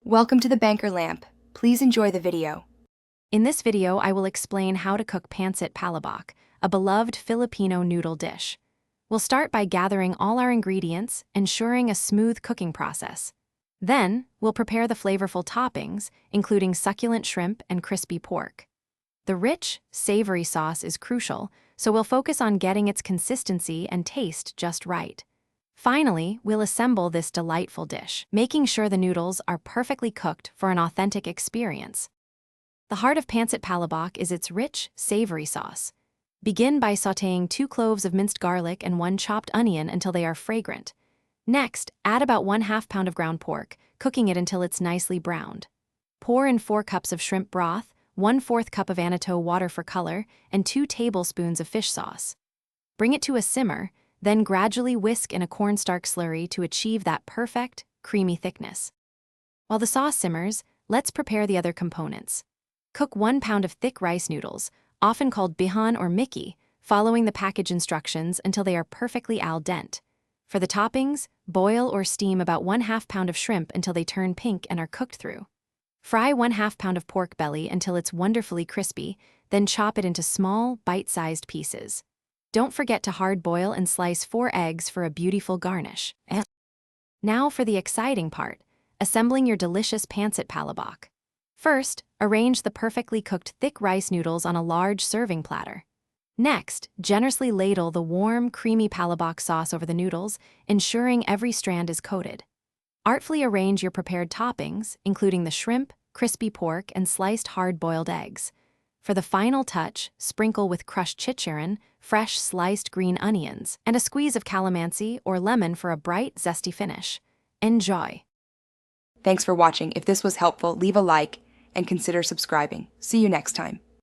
Welcome to the Banker Lamp. Please enjoy the video. In this video, I will explain how to cook Pancit Palabok, a beloved Filipino noodle dish. We'll start by gathering all our ingredients, ensuring a smooth cooking process. Then, we'll prepare the flavorful toppings, including succulent shrimp and crispy pork. The rich, savory sauce is crucial, so we'll focus on getting its consistency and taste just right. Finally, we'll assemble this delightful dish, making sure the noodles are perfectly cooked for an authentic experience. The heart of Pancit Palabok is its rich, savory sauce. Begin by sautéing 2 cloves of minced garlic and 1 chopped onion until they are fragrant. Next, add about 1/2 pound of ground pork, cooking it until it's nicely browned. Pour in 4 cups of shrimp broth, 1/4 cup of annatto water for color, and 2 tablespoons of fish sauce. Bring it to a simmer, then gradually whisk in a cornstarch slurry to achieve that perfect, creamy thickness. While the sauce simmers, let's prepare the other components. Cook 1 pound of thick rice noodles, often called bihan or Mickey, following the package instructions until they are perfectly al dente. For the toppings, boil or steam about 1/2 pound of shrimp until they turn pink and are cooked through. Fry 1/2 pound of pork belly until it's wonderfully crispy, then chop it into small, bite-sized pieces. Don't forget to hard boil and slice 4 eggs for a beautiful garnish. Now for the exciting part, assembling your delicious Pancit Palabok. First, arrange the perfectly cooked thick rice noodles on a large serving platter. Next, generously ladle the warm, creamy Palabok sauce over the noodles, ensuring every strand is coated. Artfully arrange your prepared toppings, including the shrimp, crispy pork, and sliced hard-boiled eggs. For the final touch, sprinkle with crushed chicharon, fresh sliced green onions, and a squeeze of calamansi or lemon for a bright, zesty finish. Enjoy! Thanks for watching. If this was helpful, leave a like and consider subscribing. See you next time.